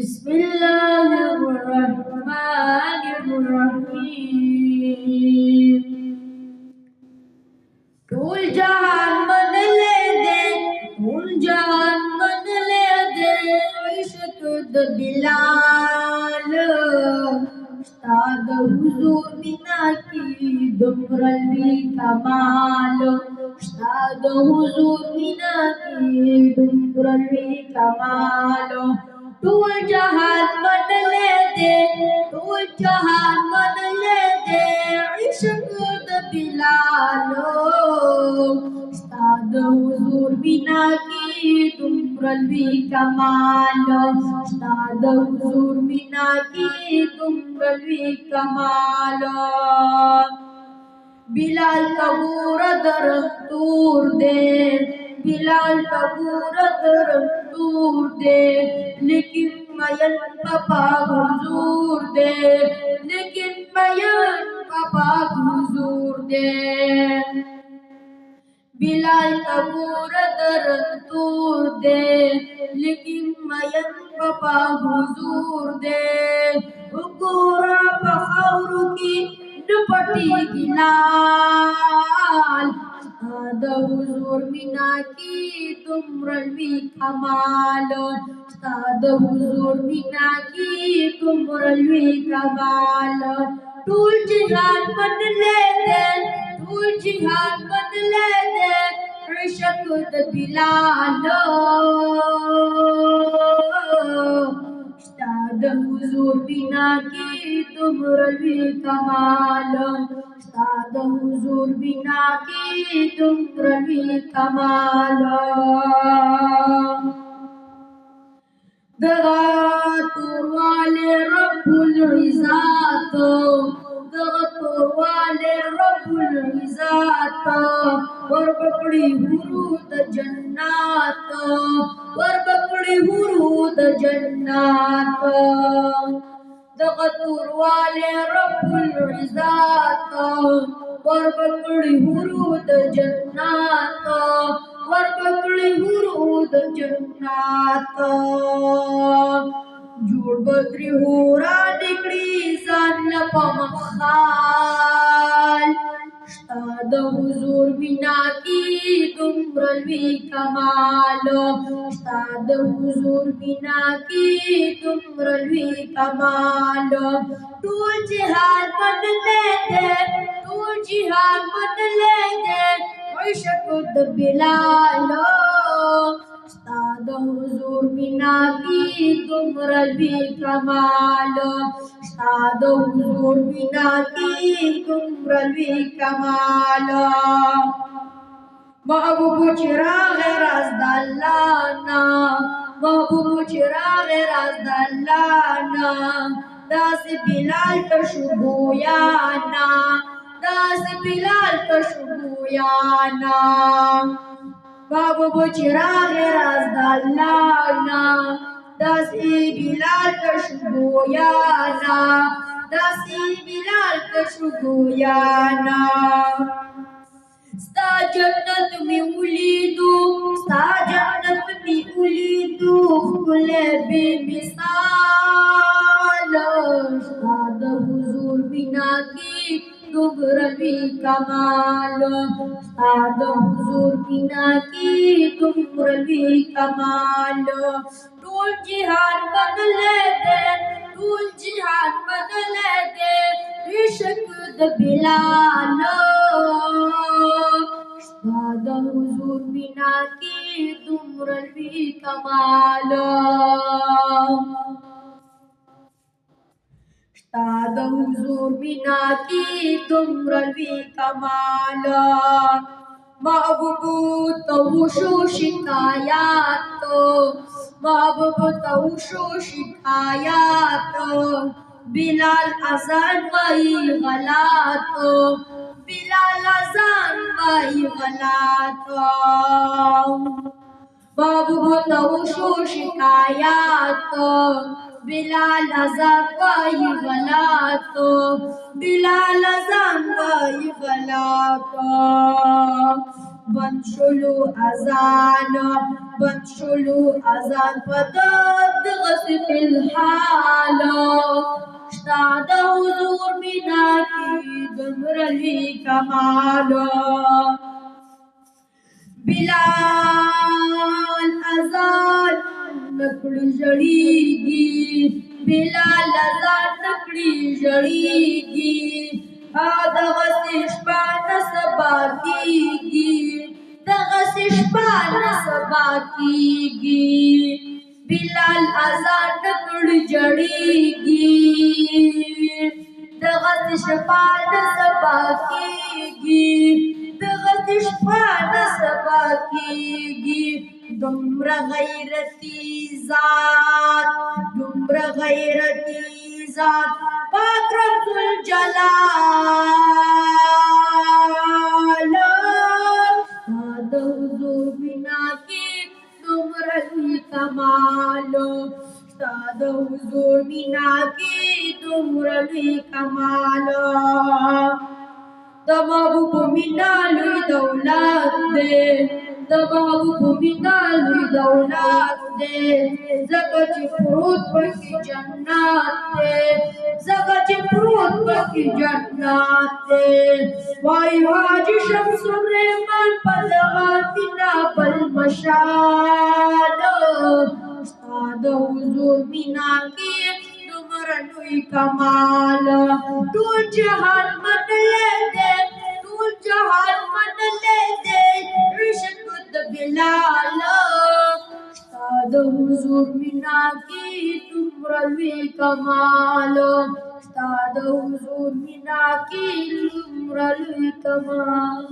बिस्मिल्लाहिर्रहमानिर्रहीम। फूल जहान मन ले दे, फूल जहान मन ले दे, इश्क द बिलाल उस्ताद हुजूर बिना की दुमरली कमाल उस्ताद हुजूर बिना की दुमरली कमाल फूल जहान मन ले दे, फूल जहान मन ले दे, इश्क द बिलालो उस्ताद हुजूर बिना की तुमरली कमाल उस्ताद हुजूर बिना की तुमरली कमाल बिलाल कबूर दर तूर दे, बिलाल कबूर दर तूर दे, लेकिन मयन पापा हुजूर दे, लेकिन मयन पापा हुजूर दे। बिलाल कबूर दर तूर दे, लेकिन मयन पापा हुजूर दे। हुकूरा बखौर की दुपट्टी गिलाल उस्ताद हुजूर बिना की तुमरली कमाल उस्ताद हुजूर बिना की तुमरली कमाल टूल जिहाद मन ले दे, टूल जिहाद मन ले दे, इश्क द बिलाल उस्ताद हुजूर बिना की तुमरली कमाल उस्ताद हुजूर बिना की तुमरली कमाल दगातुर वाले रब्बुल इज़्ज़त, दगातुर वाले रब्बुल इज़्ज़त, वर बकड़ी हुरूद जन्नत, वर बकड़ी हुरूद जन्नत। दगातुर वाले रब्बुल इज़्ज़त, वर बकड़ी हुरूद जन्नत, वर बकड़ी हुरूद जन्नत। जोड़ बकरी होरा निकड़ी सान पमखाल उस्ताद हुजूर बिना की तुमरली कमाल उस्ताद हुजूर बिना की तुमरली कमाल टूल जिहाद मन ले दे, टूल जिहाद मन ले दे, इश्क द बिलाल उस्ताद हुजूर बिना की तुमरली कमाल उस्ताद हुजूर बिना की तुमरली कमाल महबूब चिराग राज़दालाना, महबूब चिराग राज़दालाना, दास बिलाल कशुबुयाना, दास बिलाल कशुबुयाना। महबूब चिराग राज़दालाना, दासी बिलाल कशुबुयाना, दासी बिलाल कशुबुयाना। sta jannat में उलीदू, sta जन्नत में उलीदू, खुले बेमिसाल उस्ताद हुजूर बिना की तुमरली कमाल उस्ताद हुजूर बिना की तुमरली कमाल टूल जिहाद बदले दे, टूल जिहाद बदले दे, इश्क द बिलाल उस्ताद हुजूर बिना की तुमरली कमाल उस्ताद हुजूर बिना की तुमरली कमाल महबूब तवशो शिकायत, महबूब तवशो शिकायत, बिलाल अज़ान वही गलत, बिलाल अज़ान वही गलत। महबूब तवशो शिकायत, बिलाल अज़ान वही गलत, बिलाल अज़ान वही गलत। بند شلو اذان بند شلو اذان پدد غصب الحال شتا د حضور مینا کی دمرلی کمال بلال اذان نکړي جړيږي بلال اذان نکړي جړيږي دغه شپه نه سبا کیږي دغه شپه نه سبا کیږي بلال اذان نکړي جړيږي دغه شپه نه سبا کیږي دغه شپه نه سبا کیږي دومره غیرتی ذات دومره غیرتی ذات پاک رب الجلال د حضور بنا کې دومره لوی کمال ستا د حضور بنا کې دومره لوی کمال د محبوب مینا لوی دولت دی د محبوب مینا لوی دولت دی ځکه چې پروت پکې جنت دی ځکه چې پروت پکې جنت دی وای حاجي شمس الرحمن په دغه مینا بل مشال ستا د حضور مینا کې دومره لوی کمال ټول جهان منلی دی ټول جهان منلی دی عشق د بلال ستا د حضور مینا کې دومره لوی کمال ستا د حضور مینا کې دومره لوی کمال